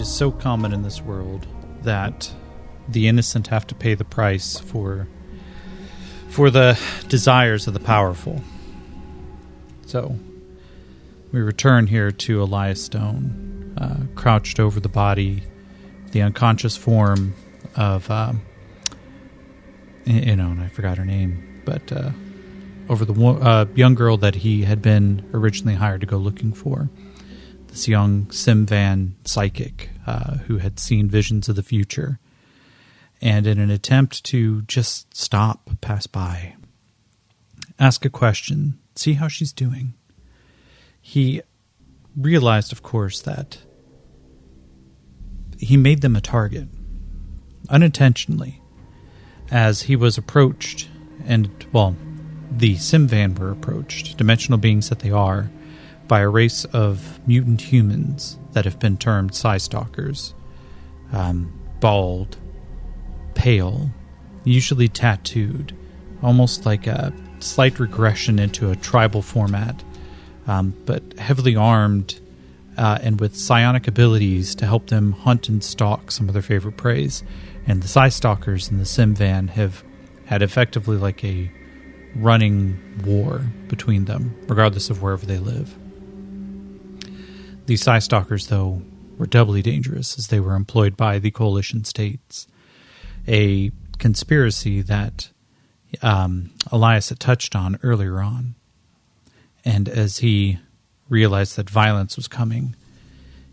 is so common in this world that the innocent have to pay the price for the desires of the powerful. So we return here to Elias Stone, crouched over the body, the unconscious form of, and I forgot her name, but over the young girl that he had been originally hired to go looking for. This young Simvan psychic who had seen visions of the future. And in an attempt to just stop, pass by, ask a question, see how she's doing, he realized, of course, that he made them a target, unintentionally, as he was approached, and, well, the Simvan were approached, dimensional beings that they are, by a race of mutant humans that have been termed Psy-Stalkers. Bald, pale, usually tattooed, almost like a slight regression into a tribal format, but heavily armed and with psionic abilities to help them hunt and stalk some of their favorite preys. And the Psy-Stalkers and the Simvan have had effectively like a running war between them, regardless of wherever they live. These Psy-Stalkers, though, were doubly dangerous as they were employed by the coalition states, a conspiracy that Elias had touched on earlier on. And as he realized that violence was coming,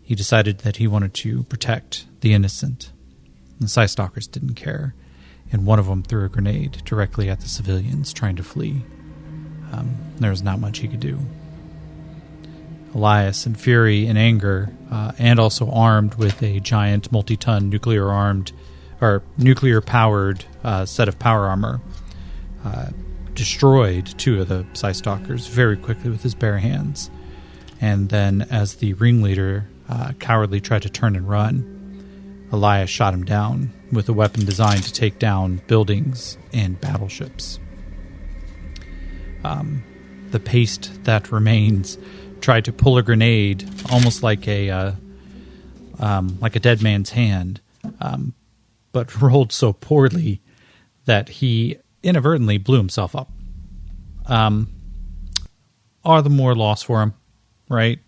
he decided that he wanted to protect the innocent. The Psy-Stalkers didn't care, and one of them threw a grenade directly at the civilians trying to flee. There was not much he could do. Elias, in fury and anger, and also armed with a giant multi-ton nuclear-powered set of power armor, destroyed two of the Psy-Stalkers very quickly with his bare hands. And then, as the ringleader cowardly tried to turn and run, Elias shot him down with a weapon designed to take down buildings and battleships. The paste that remains tried to pull a grenade, almost like a dead man's hand, but rolled so poorly that he inadvertently blew himself up. All the more loss for him, right?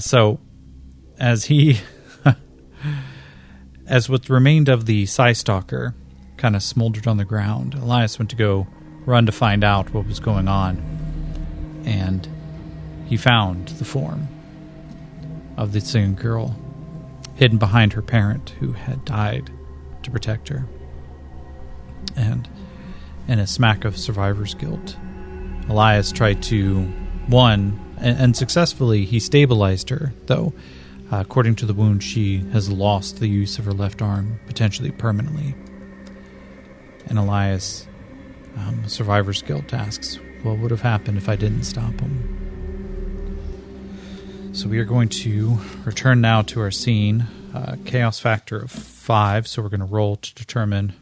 So, as what remained of the Psy-Stalker kind of smoldered on the ground, Elias went to go run to find out what was going on, and he found the form of the young girl hidden behind her parent who had died to protect her. And in a smack of survivor's guilt, Elias tried to, and successfully, he stabilized her, though, according to the wound, she has lost the use of her left arm, potentially permanently. And Elias, survivor's guilt, asks, what would have happened if I didn't stop him? So we are going to return now to our scene. Chaos factor of 5, so we're going to roll to determine.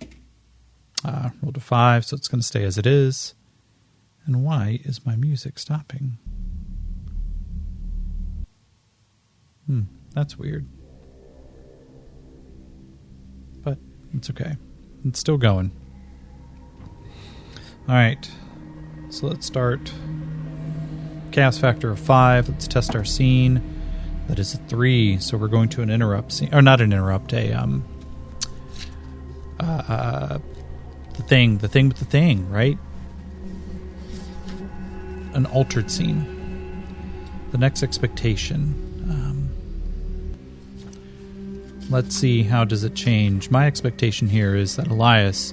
Roll to 5, so it's going to stay as it is. And why is my music stopping? That's weird. But it's okay. It's still going. Alright, so let's start. Chaos factor of 5. Let's test our scene. That is a 3. So we're going to an interrupt scene, or not an interrupt, the thing with the thing, right? An altered scene. The next expectation. Let's see, how does it change? My expectation here is that Elias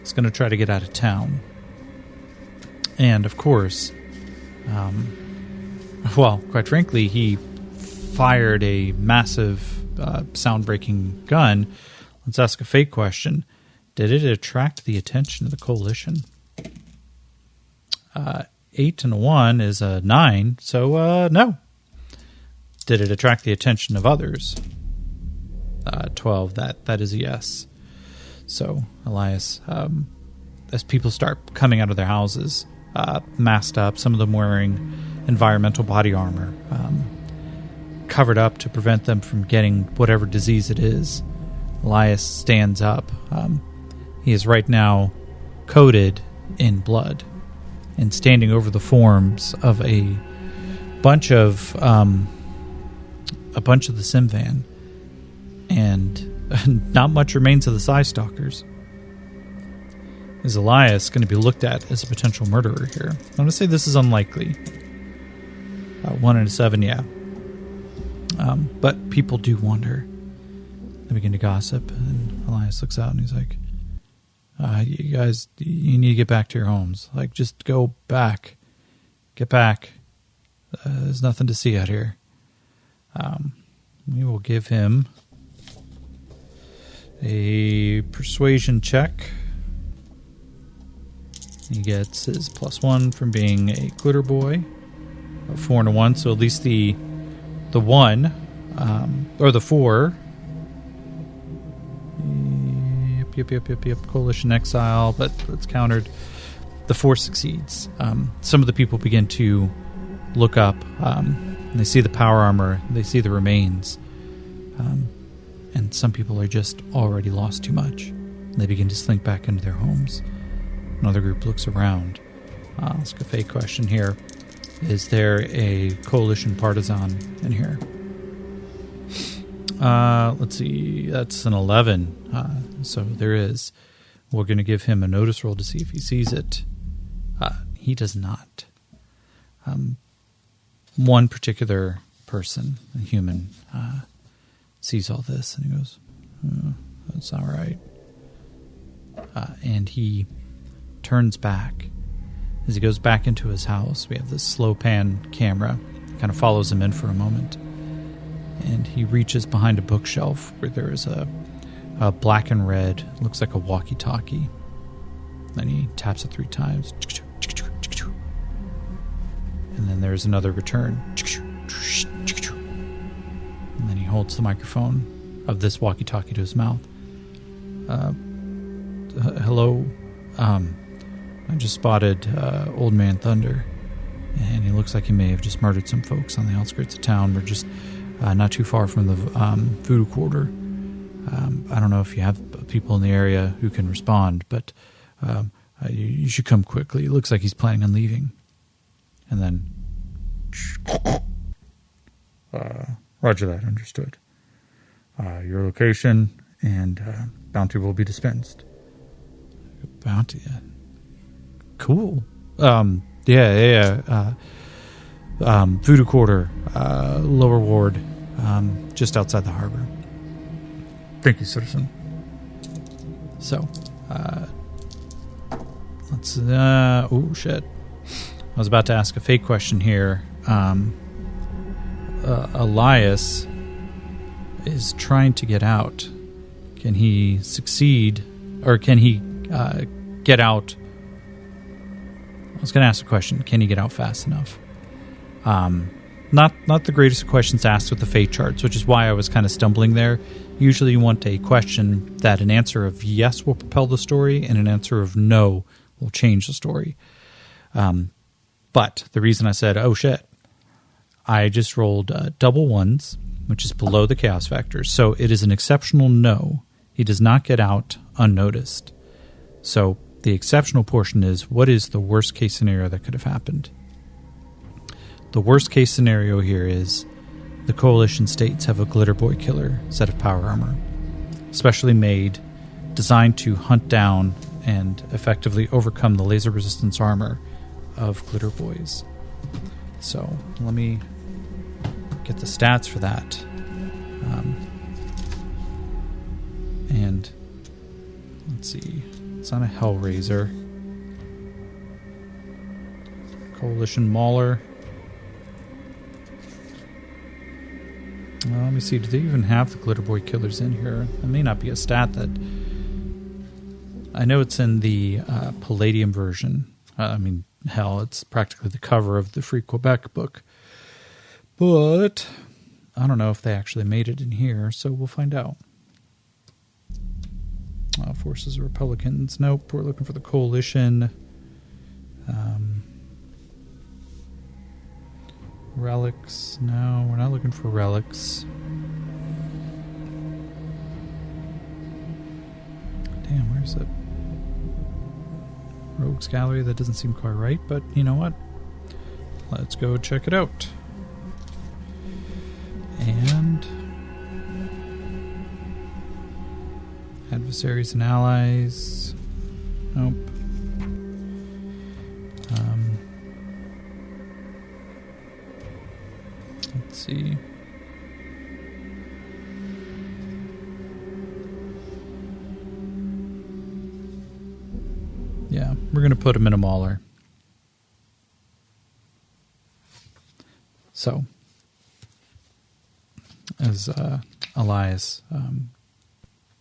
is going to try to get out of town. And of course, quite frankly, he fired a massive sound-breaking gun. Let's ask a fake question. Did it attract the attention of the coalition? 8 and a 1 is a 9, so no. Did it attract the attention of others? 12, that is a yes. So, Elias, as people start coming out of their houses, masked up, some of them wearing environmental body armor, covered up to prevent them from getting whatever disease it is. Elias stands up. He is right now coated in blood and standing over the forms of a bunch of the Simvan, and not much remains of the Psy Stalkers. Is Elias going to be looked at as a potential murderer here? I'm going to say this is unlikely. 1 in 7, yeah. But people do wonder. They begin to gossip, and Elias looks out and he's like, you guys, you need to get back to your homes. Like, just go back. Get back. There's nothing to see out here. We will give him a persuasion check. He gets his +1 from being a glitter boy. 4 and a 1, so at least the 1, or the 4. Yep. Coalition exile, but it's countered. The 4 succeeds. Some of the people begin to look up. And they see the power armor. They see the remains. And some people are just already lost too much. They begin to slink back into their homes. Another group looks around. I'll ask a fake question here. Is there a coalition partisan in here? Let's see. That's an 11. So there is. We're going to give him a notice roll to see if he sees it. He does not. One particular person, a human, sees all this and he goes, that's all right. And he turns back. As he goes back into his house, we have this slow pan camera. Kind of follows him in for a moment. And he reaches behind a bookshelf where there is a black and red, looks like a walkie-talkie. Then he taps it 3 times. And then there's another return. And then he holds the microphone of this walkie-talkie to his mouth. Hello. I just spotted Old Man Thunder. And he looks like he may have just murdered some folks on the outskirts of town. We're just not too far from the voodoo quarter. I don't know if you have people in the area who can respond, but you should come quickly. It looks like he's planning on leaving. And then, roger that, understood. Your location and bounty will be dispensed. Bounty? Cool. Yeah. Voodoo Quarter, Lower Ward, just outside the harbor. Thank you, citizen. So, let's. Oh shit! I was about to ask a fake question here. Elias is trying to get out. Can he succeed, or can he get out? I was going to ask a question. Can he get out fast enough? Not the greatest of questions asked with the fate charts, which is why I was kind of stumbling there. Usually you want a question that an answer of yes will propel the story and an answer of no will change the story. But the reason I said, oh shit, I just rolled double 1s, which is below the chaos factors. So it is an exceptional no. He does not get out unnoticed. So the exceptional portion is, what is the worst case scenario that could have happened? The worst case scenario here is the coalition states have a glitter boy killer set of power armor, specially made, designed to hunt down and effectively overcome the laser resistance armor of glitter boys. So let me get the stats for that. And let's see. It's not a Hellraiser. Coalition Mauler. Let me see. Do they even have the Glitter Boy Killers in here? It may not be a stat that... I know it's in the Palladium version. Hell, it's practically the cover of the Free Quebec book. But I don't know if they actually made it in here, so we'll find out. Forces of Republicans. Nope, we're looking for the coalition. Relics. No, we're not looking for relics. Damn, where's it? Rogues Gallery. That doesn't seem quite right, but you know what? Let's go check it out. And adversaries and allies. Nope. Let's see. Yeah, we're going to put him in a mauler. So, as Elias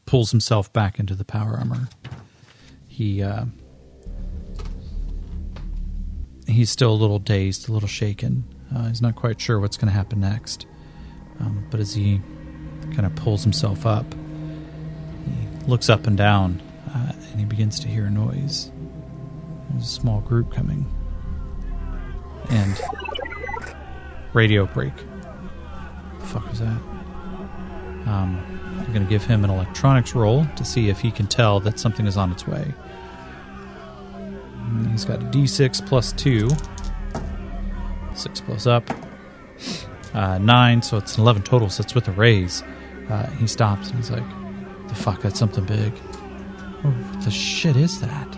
pulls himself back into the power armor, he's still a little dazed, a little shaken. He's not quite sure what's going to happen next. But as he kind of pulls himself up, he looks up and down, and he begins to hear a noise. There's a small group coming. And radio break. What the fuck was that? I'm going to give him an electronics roll to see if he can tell that something is on its way. And he's got a D6 plus 2. 6 blows up. 9, so it's 11 total, so it's with a raise. He stops and he's like, the fuck, that's something big. Oh, what the shit is that?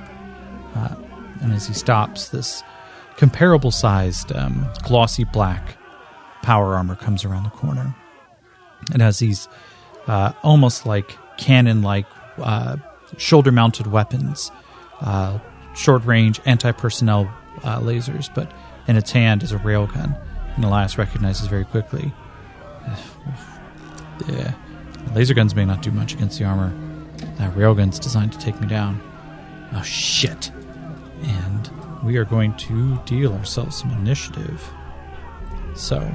And as he stops, this comparable-sized, glossy black power armor comes around the corner. It has these almost like cannon-like shoulder-mounted weapons, short-range anti-personnel lasers, but in its hand is a railgun. And Elias recognizes very quickly. Yeah, laser guns may not do much against the armor. That railgun's designed to take me down. Oh, shit. And we are going to deal ourselves some initiative. So,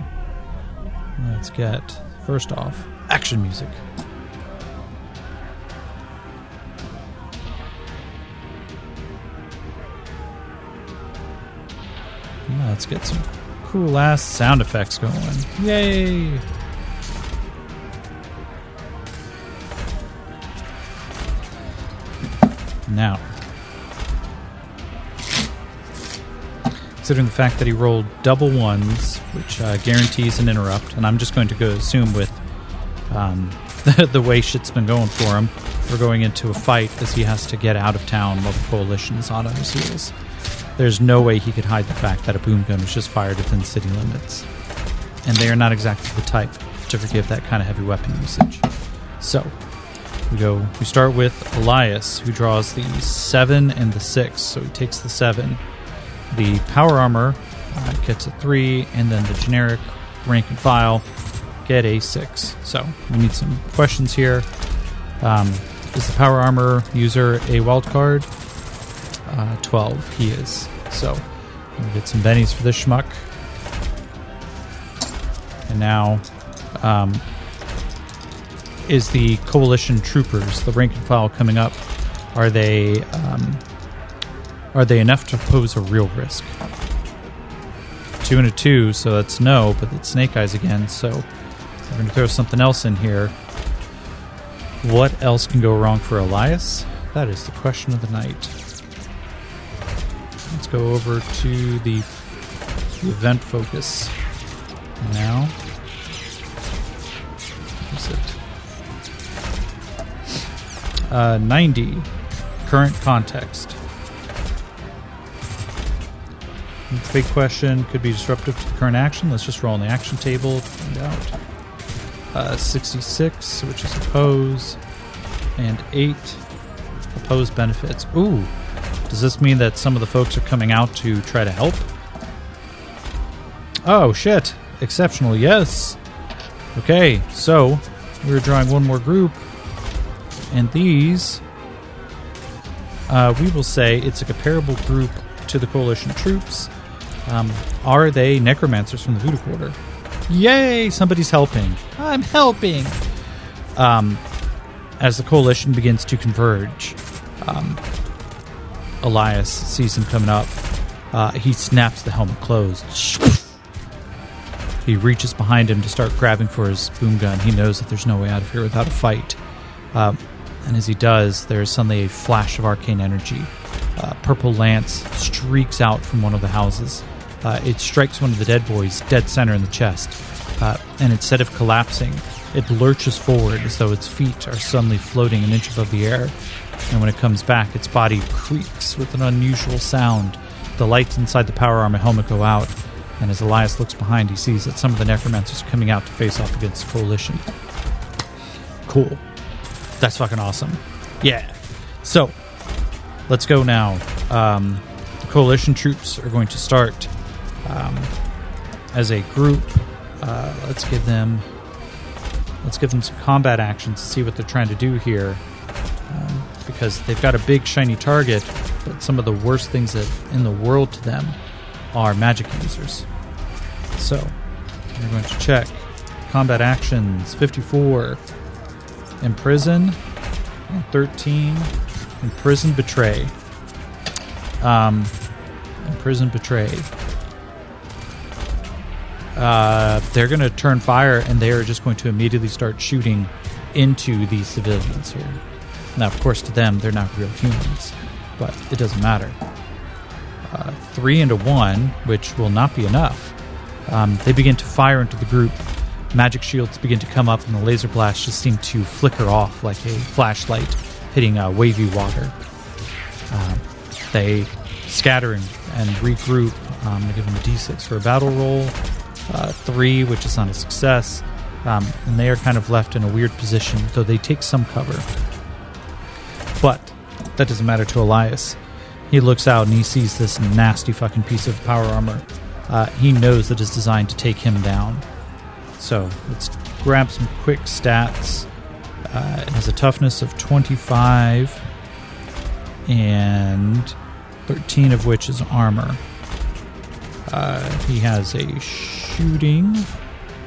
let's get, first off, action music. Let's get some cool ass sound effects going. Yay! Now, considering the fact that he rolled double ones, which guarantees an interrupt, and I'm just going to go assume with the way shit's been going for him, we're going into a fight as he has to get out of town while the coalition is hot on his heels. There's no way he could hide the fact that a boom gun was just fired within city limits. And they are not exactly the type to forgive that kind of heavy weapon usage. So, we start with Elias, who draws the 7 and the 6, so he takes the 7. The power armor gets a 3, and then the generic rank and file get a 6. So, we need some questions here. Is the power armor user a wild card? 12, he is. So, we'll get some bennies for this schmuck. And now, is the coalition troopers, the rank and file coming up, are they enough to pose a real risk? 2 and a 2, so that's no, but it's Snake Eyes again, so we're going to throw something else in here. What else can go wrong for Elias? That is the question of the night. Let's go over to the event focus. Now, what's it? 90. Current context. Big question, could be disruptive to the current action. Let's just roll on the action table to find out. 66, which is oppose, and 8 oppose benefits. Ooh, does this mean that some of the folks are coming out to try to help? Oh, shit. Exceptional, yes. Okay, so we're drawing one more group, and these, we will say it's a comparable group to the coalition troops. Are they necromancers from the Voodoo Quarter? Yay, somebody's helping. I'm helping. As the coalition begins to converge, Elias sees them coming up. He snaps the helmet closed. He reaches behind him to start grabbing for his boom gun. He knows that there's no way out of here without a fight. And as he does, there's suddenly a flash of arcane energy. Purple lance streaks out from one of the houses. It strikes one of the dead boys dead center in the chest. And instead of collapsing, it lurches forward as though its feet are suddenly floating an inch above the air. And when it comes back, its body creaks with an unusual sound. The lights inside the power armor helmet go out. And as Elias looks behind, he sees that some of the necromancers are coming out to face off against the coalition. Cool. That's fucking awesome. Yeah. So, let's go now. The coalition troops are going to start as a group. Let's give them some combat actions to see what they're trying to do here. Because they've got a big shiny target, but some of the worst things in the world to them are magic users. So, we're going to check. Combat actions, 54. Imprison, 13. Imprison, betray. Imprison, betray. They're going to turn fire, and they are just going to immediately start shooting into these civilians here. Now, of course, to them, they're not real humans, but it doesn't matter. 3 into 1, which will not be enough. They begin to fire into the group. Magic shields begin to come up, and the laser blasts just seem to flicker off like a flashlight hitting wavy water. They scatter and regroup. I give them a d6 for a battle roll. 3, which is not a success. And they are kind of left in a weird position, though they take some cover. But that doesn't matter to Elias. He looks out and he sees this nasty fucking piece of power armor. He knows that it's designed to take him down. So let's grab some quick stats. It has a toughness of 25 and 13 of which is armor. He has a shooting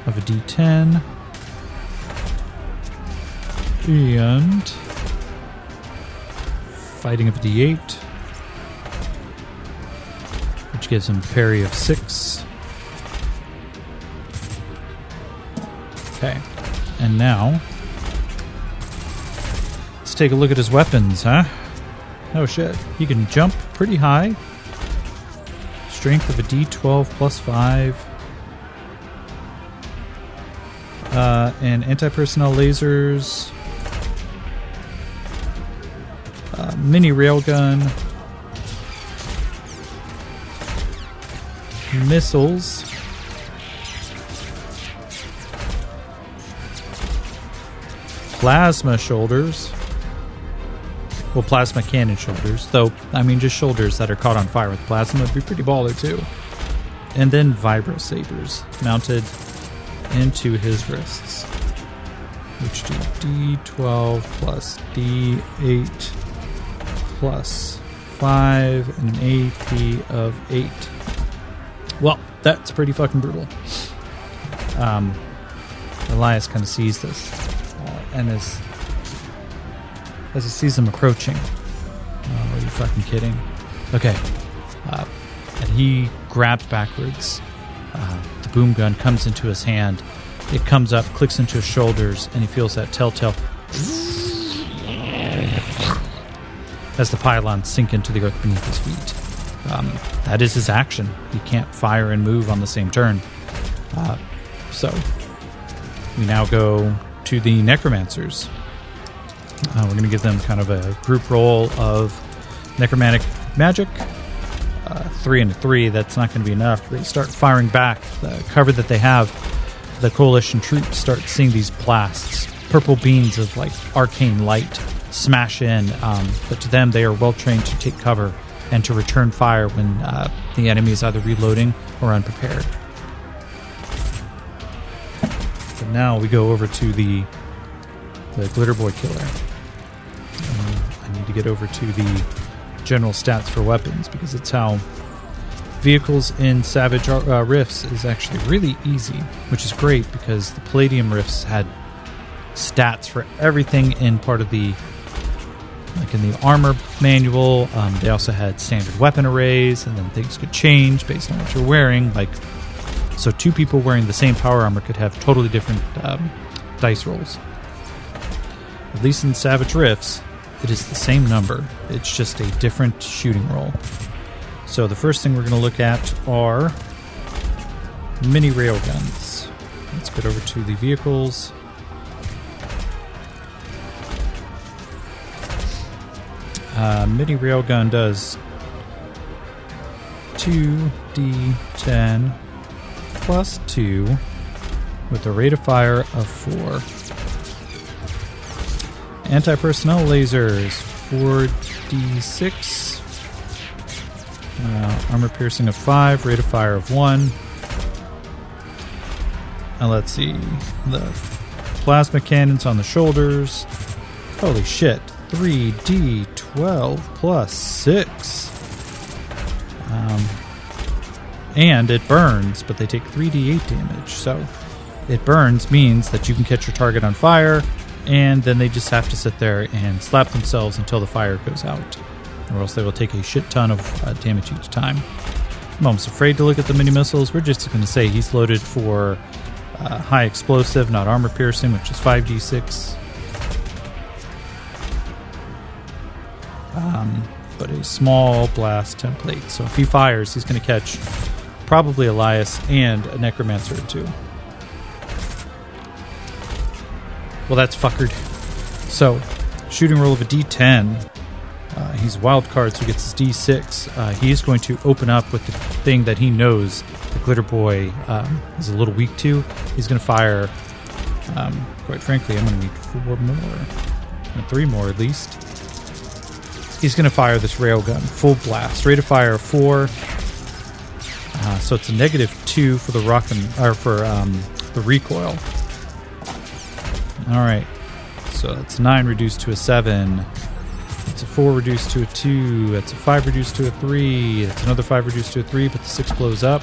of a d10 and fighting of a d8, which gives him parry of 6. Okay, and now let's take a look at his weapons, huh? Oh shit, he can jump pretty high. Strength of a d12 plus 5. And anti-personnel lasers. Mini railgun. Missiles. Plasma shoulders. Well, plasma cannon shoulders. Though, I mean, just shoulders that are caught on fire with plasma would be pretty baller, too. And then vibro sabers mounted into his wrists. Which do d12 plus d8 plus 5 and an AP of 8. Well, that's pretty fucking brutal. Elias kind of sees this. And as he sees them approaching. Oh, are you fucking kidding? Okay. And he grabs backwards. The boom gun comes into his hand. It comes up, clicks into his shoulders, and he feels that telltale as the pylons sink into the earth beneath his feet. That is his action. He can't fire and move on the same turn. So we now go to the necromancers. We're going to give them kind of a group roll of necromantic magic. 3 and 3, that's not going to be enough. They start firing back. The cover that they have, the coalition troops start seeing these blasts. Purple beams of like arcane light smash in. But to them, they are well trained to take cover and to return fire when the enemy is either reloading or unprepared. But now we go over to the Glitter Boy Killer. I need to get over to the general stats for weapons because it's how vehicles in Savage Rifts is actually really easy, which is great because the Palladium Rifts had stats for everything in part of the, like in the armor manual. They also had standard weapon arrays, and then things could change based on what you're wearing. Like So 2 people wearing the same power armor could have totally different dice rolls. At least in Savage Rifts, it is the same number. It's just a different shooting roll. So the first thing we're going to look at are mini railguns. Let's get over to the vehicles. Mini railgun does 2d10 plus 2 with a rate of fire of 4. Anti-personnel lasers, 4d6. Armor piercing of 5, rate of fire of 1. Now let's see. The plasma cannons on the shoulders. Holy shit. 3d12 plus 6. And it burns, but they take 3d8 damage. So it burns means that you can catch your target on fire, and then they just have to sit there and slap themselves until the fire goes out, or else they will take a shit ton of damage each time. I'm almost afraid to look at the mini missiles. We're just going to say he's loaded for high explosive, not armor piercing, which is 5d6. But a small blast template. So if he fires, he's going to catch probably Elias and a necromancer or 2. Well, that's fuckered. So, shooting roll of a d10. He's wild card, so he gets his d6. He is going to open up with the thing that he knows the Glitter Boy is a little weak to. He's going to fire, quite frankly, I'm going to need 4 more. And 3 more at least. He's going to fire this railgun, full blast. Rate of fire of 4. So it's a -2 for the the recoil. All right. So that's 9 reduced to a 7. It's a 4 reduced to a 2. That's a 5 reduced to a 3. That's another 5 reduced to a 3, but the 6 blows up.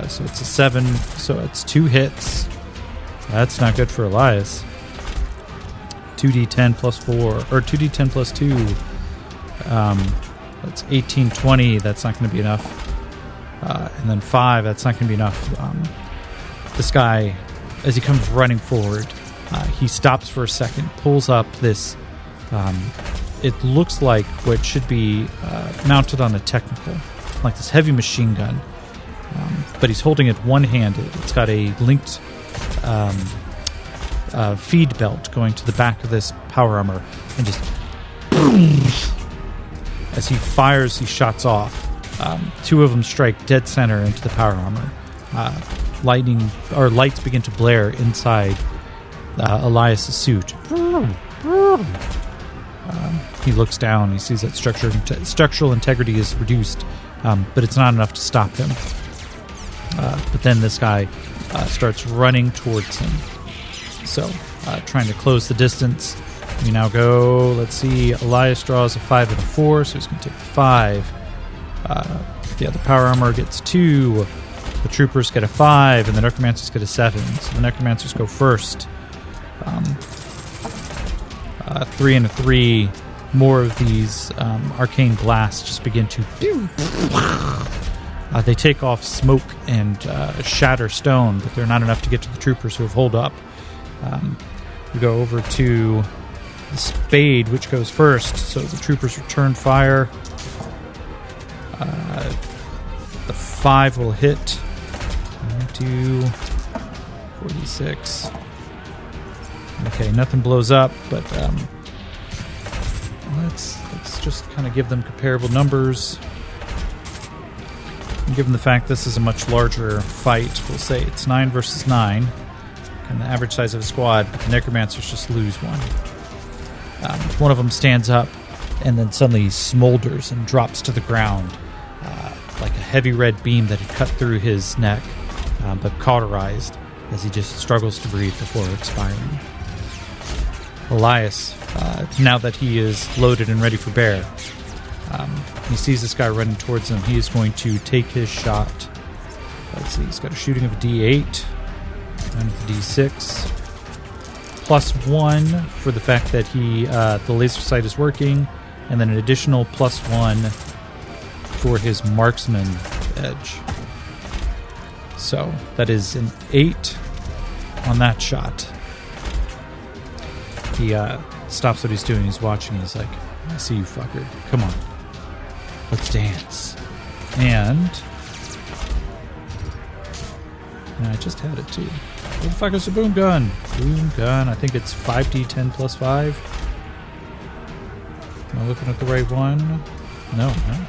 So it's a 7. So it's 2 hits. That's not good for Elias. 2d10 plus 4, or 2d10 plus 2. That's 18, 20. That's not going to be enough. And then 5. That's not going to be enough. This guy, as he comes running forward, he stops for a second, pulls up this. It looks like what should be mounted on a technical, like this heavy machine gun. But he's holding it one-handed. It's got a linked feed belt going to the back of this power armor, and just as he fires these shots off, 2 of them strike dead center into the power armor. Lights begin to blare inside Elias' suit. He looks down. He sees that structural integrity is reduced, but it's not enough to stop him. But then this guy starts running towards him. So, trying to close the distance. We now go, let's see, Elias draws a 5 and a 4, so he's going to take 5. The other power armor gets 2. The troopers get a 5, and the necromancers get a 7. So the necromancers go first. 3 and a 3. More of these arcane blasts just begin to... they take off smoke and shatter stone, but they're not enough to get to the troopers who have holed up. We go over to the spade, which goes first, so the troopers return fire. The 5 will hit. 2, 46. Okay, nothing blows up, but let's just kind of give them comparable numbers. And given the fact this is a much larger fight, we'll say it's 9 versus 9. And the average size of a squad, but the necromancers just lose 1. One of them stands up and then suddenly smolders and drops to the ground like a heavy red beam that had cut through his neck, but cauterized as he just struggles to breathe before expiring. Elias, now that he is loaded and ready for bear, he sees this guy running towards him. He is going to take his shot. Let's see, he's got a shooting of a D8 and a D6. Plus 1 for the fact that the laser sight is working, and then an additional +1 for his marksman edge. So that is an 8 on that shot. He stops what he's doing. He's watching. He's like, I see you, fucker. Come on. Let's dance. And I just had it too. What the fuck is a boom gun? Boom gun. I think it's 5d10 plus 5. Am I looking at the right one? No, not.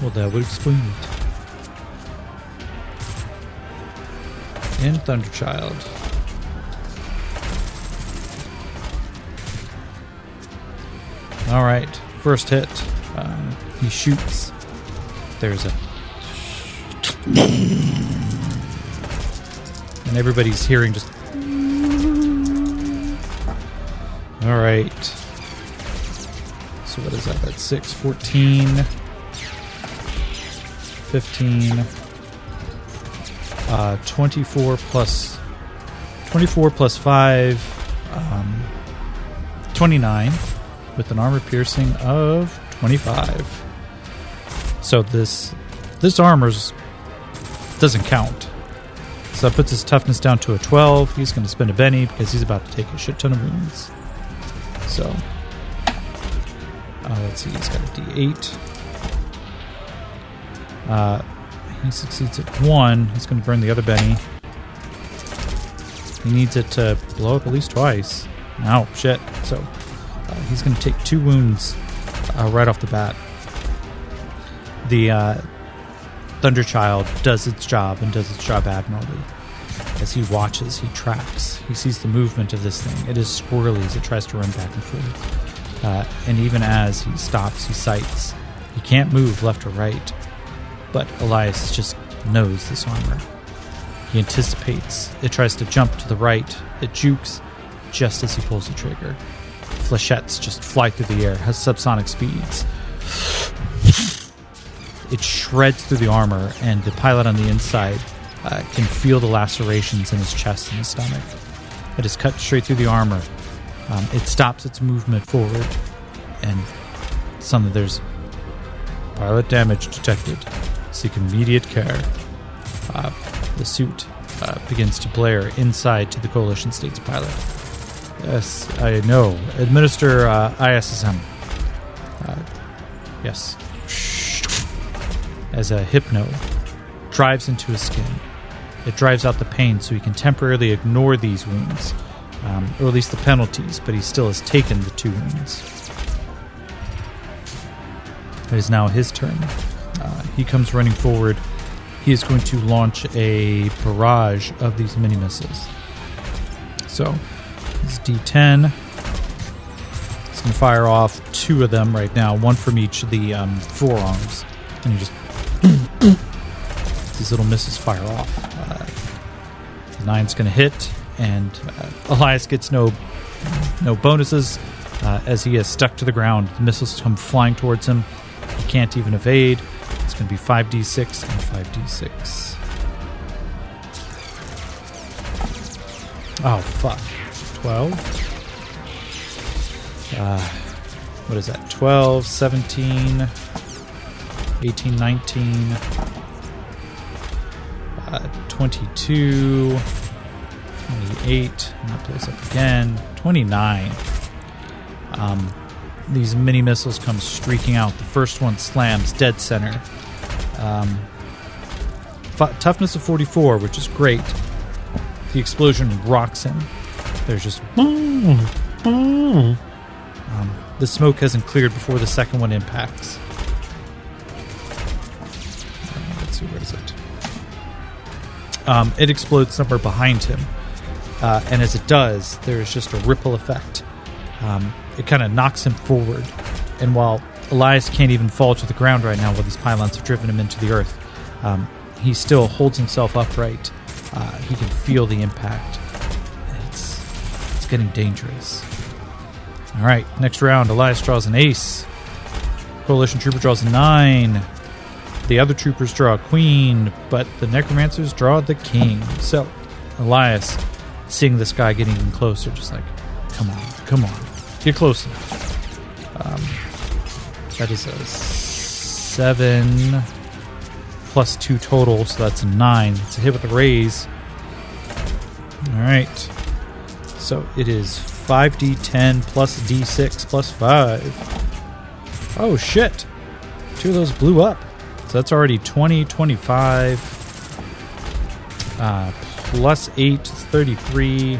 Well, that would explain it. In Thunderchild. Alright, first hit. He shoots. There's a... And everybody's hearing just... Alright. So what is that? That's 6, 14... 15... 24 plus 5, 29, with an armor piercing of 25. So this armor's doesn't count. So that puts his toughness down to a 12. He's going to spend a Benny because he's about to take a shit ton of wounds. So let's see, he's got a D8. He succeeds at 1. He's going to burn the other Benny. He needs it to blow up at least twice. Oh, shit. So he's going to take 2 wounds right off the bat. The Thunderchild does its job and does its job admirably. As he watches, he tracks. He sees the movement of this thing. It is squirrely as it tries to run back and forth. And even as he stops, he sights. He can't move left or right. But Elias just knows this armor. He anticipates. It tries to jump to the right. It jukes just as he pulls the trigger. Flechettes just fly through the air, has subsonic speeds. It shreds through the armor, and the pilot on the inside can feel the lacerations in his chest and his stomach. It is cut straight through the armor. It stops its movement forward, and suddenly there's pilot damage detected. Seek immediate care. The suit begins to blare inside to the Coalition States pilot. Yes, I know. Administer ISSM. Yes. As a hypno drives into his skin. It drives out the pain so he can temporarily ignore these wounds, or at least the penalties, but he still has taken the 2 wounds. It is now his turn. He comes running forward. He is going to launch a barrage of these mini missiles. So, this is D10. He's going to fire off 2 of them right now, 1 from each of the forearms. And he just... these little missiles fire off. 9's going to hit, and Elias gets no bonuses as he is stuck to the ground. The missiles come flying towards him. He can't even evade. It's going to be 5d6 and 5d6. Oh, fuck. 12? What is that? 12, 17, 18, 19, 22, 28, and that blows up again. 29. These mini missiles come streaking out. The first one slams dead center. Toughness of 44, which is great. The explosion rocks him. There's just... the smoke hasn't cleared before the second one impacts. Let's see, where is it? It explodes somewhere behind him. And as it does, there's just a ripple effect. It kind of knocks him forward. And while Elias can't even fall to the ground right now while these pylons have driven him into the earth, he still holds himself upright. He can feel the impact. It's getting dangerous. All right, next round, Elias draws an ace. Coalition trooper draws a 9. The other troopers draw a queen, but the necromancers draw the king. So Elias, seeing this guy getting even closer, just like, come on, get close enough. That is a 7, plus 2 total, so that's a 9. It's a hit with a raise. Alright. So it is 5d10 plus d6 plus 5. Oh shit! 2 of those blew up. So that's already 20, 25. Plus 8 is 33.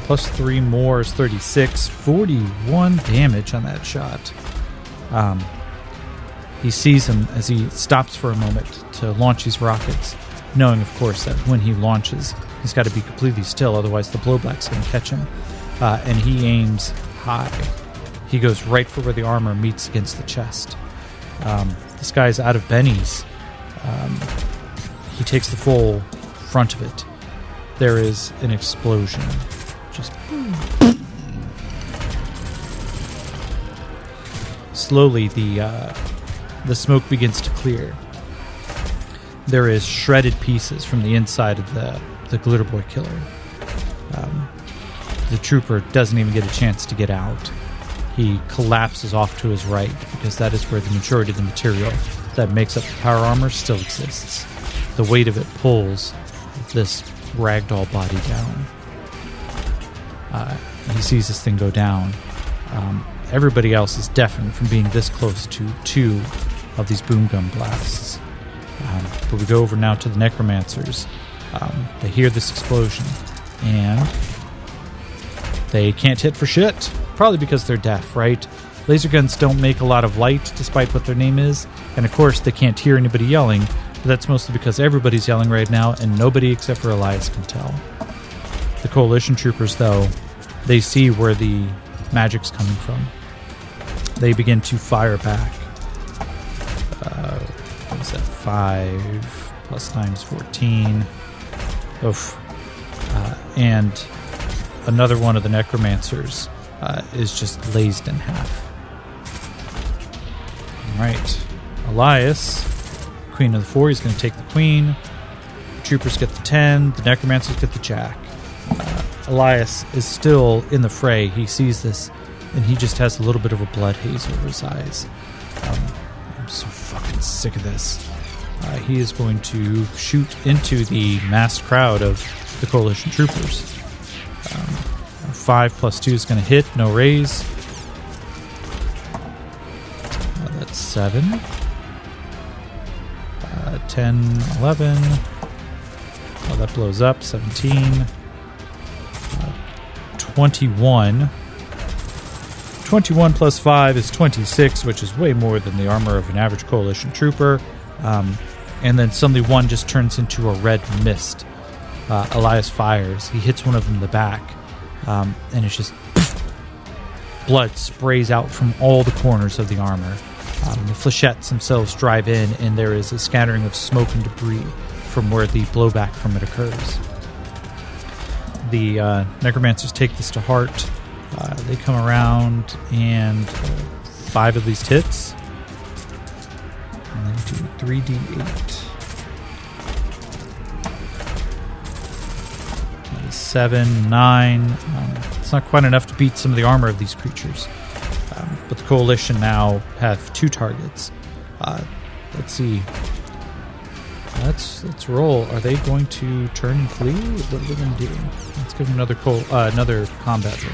Plus 3 more is 36. 41 damage on that shot. He sees him as he stops for a moment to launch these rockets, knowing, of course, that when he launches, he's got to be completely still, otherwise the blowback's going to catch him. And he aims high. He goes right for where the armor meets against the chest. This guy's out of bennies. He takes the full front of it. There is an explosion. Just slowly, the smoke begins to clear. There is shredded pieces from the inside of the Glitter Boy killer. The trooper doesn't even get a chance to get out. He collapses off to his right because that is where the majority of the material that makes up the power armor still exists. The weight of it pulls this ragdoll body down. He sees this thing go down. Everybody else is deafened from being this close to 2 of these boom gun blasts. But we go over now to the necromancers. They hear this explosion, and they can't hit for shit. Probably because they're deaf, right? Laser guns don't make a lot of light, despite what their name is. And of course, they can't hear anybody yelling. But that's mostly because everybody's yelling right now, and nobody except for Elias can tell. The Coalition troopers, though, they see where the magic's coming from. They begin to fire back. What is that? 5 plus 9 is 14. Oof. And another one of the necromancers is just lased in half. Alright. Elias, Queen of the 4, he's going to take the Queen. The troopers get the 10. The necromancers get the Jack. Elias is still in the fray. He sees this, and he just has a little bit of a blood haze over his eyes. I'm so fucking sick of this. He is going to shoot into the massed crowd of the Coalition troopers. 5 plus 2 is going to hit, no raise. That's 7. 10, 11. Oh, that blows up. 17. 21. 21 plus 5 is 26, which is way more than the armor of an average Coalition trooper. And then suddenly one just turns into a red mist. Elias fires. He hits one of them in the back. And it's just blood sprays out from all the corners of the armor. The flechettes themselves drive in, and there is a scattering of smoke and debris from where the blowback from it occurs. The necromancers take this to heart. They come around, and 5 at least hits. And then do 3d8. 7, 9. It's not quite enough to beat some of the armor of these creatures. But the Coalition now have 2 targets. Let's see. Let's roll. Are they going to turn and flee? What are they going to do? Let's give them another combat roll.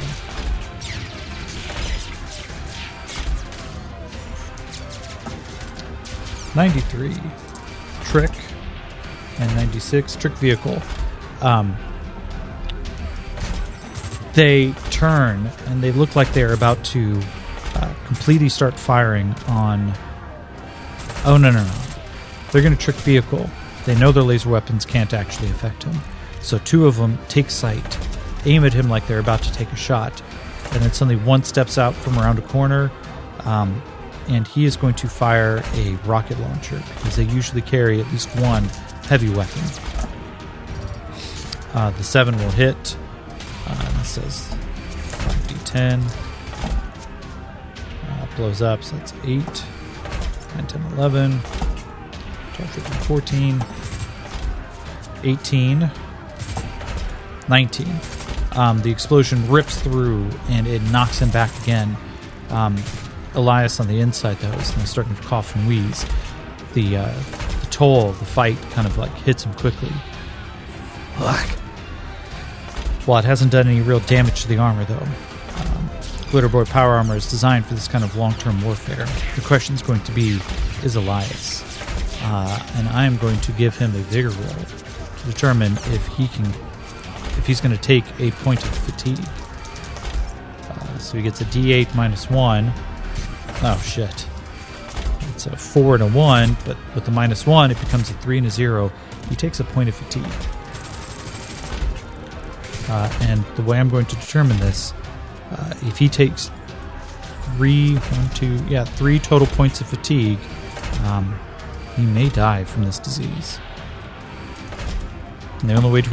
$93 trick and 96 trick vehicle. They turn and they look like they're about to completely start firing on. Oh no! They're going to trick vehicle. They know their laser weapons can't actually affect him. So 2 of them take sight, aim at him like they're about to take a shot, and then suddenly one steps out from around a corner, and he is going to fire a rocket launcher because they usually carry at least one heavy weapon. The 7 will hit. It says 5d10. Blows up, so that's 8, 9, 10, 11, 12, 13, 14, 18, 19. The explosion rips through and it knocks him back again. Elias on the inside, though, is starting to cough and wheeze. The toll of the fight kind of like hits him quickly. While it hasn't done any real damage to the armor, though, Glitterboard Power Armor is designed for this kind of long-term warfare. The question is going to be, is Elias? And I am going to give him a vigor roll to determine if he's going to take a point of fatigue. So he gets a D8 -1. Oh shit! It's a 4 and a 1, but with the -1, it becomes a 3 and a 0. He takes a point of fatigue. And the way I'm going to determine this, if he takes 3 total points of fatigue, he may die from this disease. And the only way to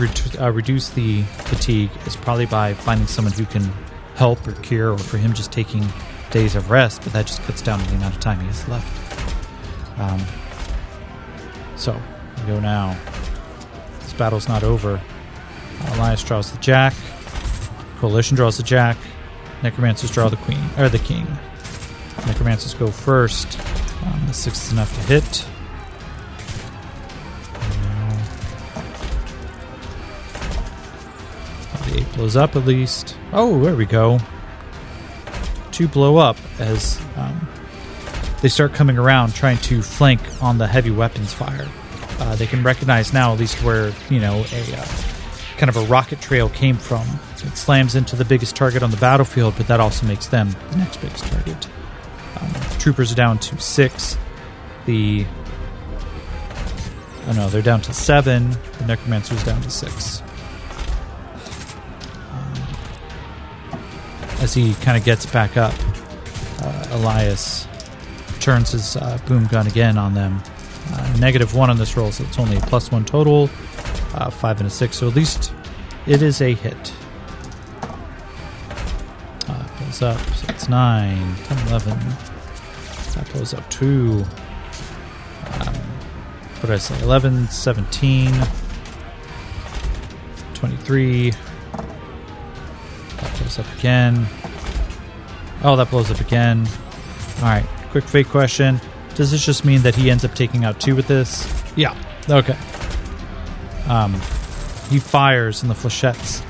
reduce the fatigue is probably by finding someone who can help or cure, or for him just taking days of rest, but that just cuts down on the amount of time he has left. So, we go now. This battle's not over. Elias draws the Jack. Coalition draws the Jack. Necromancers draw the Queen, or the King. Necromancers go first. The 6 is enough to hit. The 8 blows up at least. Oh, there we go. 2 blow up as they start coming around trying to flank on the heavy weapons fire. They can recognize now at least where, a kind of a rocket trail came from. It slams into the biggest target on the battlefield, but that also makes them the next biggest target. Troopers are down to 6. They're down to 7. The Necromancer's down to 6. As he kind of gets back up, Elias turns his boom gun again on them. -1 on this roll, so it's only a +1 total. 5 and a 6, so at least it is a hit. Blows up, so it's 9, 10, 11. That blows up 2. What did I say? 11, 17, 23. That blows up again. Oh, that blows up again. Alright, quick fake question. Does this just mean that he ends up taking out 2 with this? Yeah. Okay. He fires and the flechettes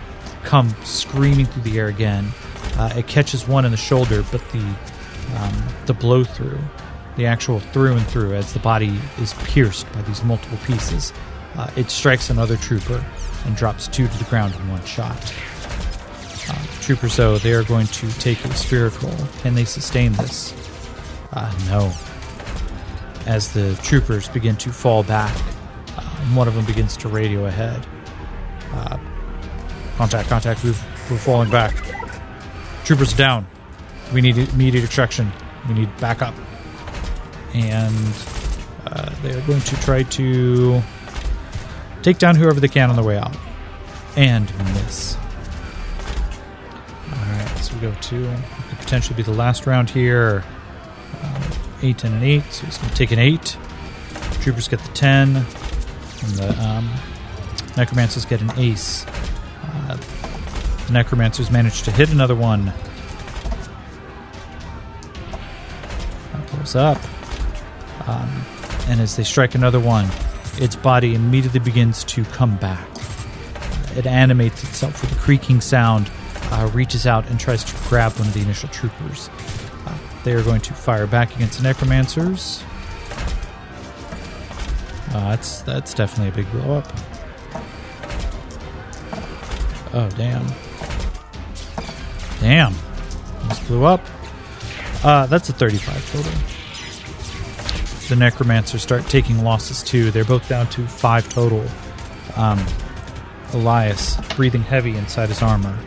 come screaming through the air again. It catches one in the shoulder, but the blow through, the actual through and through, as the body is pierced by these multiple pieces, it strikes another trooper and drops 2 to the ground in one shot. Troopers, though, they are going to take a spirit roll. Can they sustain this? No. As the troopers begin to fall back, one of them begins to radio ahead. Contact, we're falling back. Troopers are down. We need immediate extraction. We need backup. And they are going to try to take down whoever they can on their way out. And miss. Alright, so we go to, it could potentially be the last round here. 8 and an 8, so he's going to take an 8. Troopers get the 10. And the Necromancers get an ace. The Necromancers manage to hit another one. That blows up. And as they strike another one, its body immediately begins to come back. It animates itself with a creaking sound, reaches out and tries to grab one of the initial troopers. They are going to fire back against the Necromancers. That's definitely a big blow up. Oh, damn. Damn. This blew up. That's a 35 total. The Necromancers start taking losses too. They're both down to 5 total. Elias, breathing heavy inside his armor,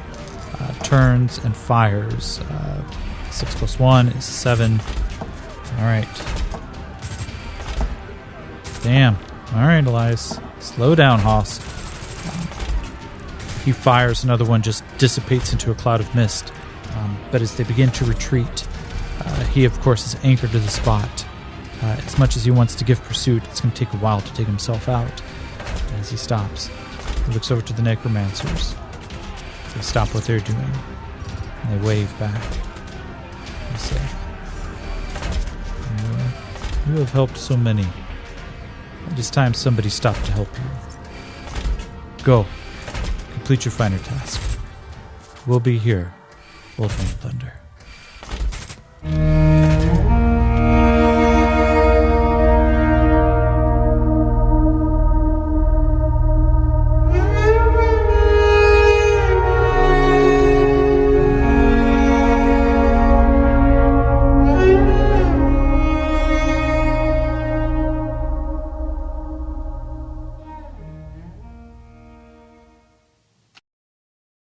turns and fires. 6 + 1 is 7. Alright. Damn. Alright, Elias. Slow down, Hoss. He fires, another one just dissipates into a cloud of mist. But as they begin to retreat, he, of course, is anchored to the spot. As much as he wants to give pursuit, it's going to take a while to take himself out. As he stops, he looks over to the Necromancers. They stop what they're doing, and they wave back. They say, You have helped so many. It is time somebody stopped to help you. Go. Complete your finer task. We'll be here, Wolf and Thunder.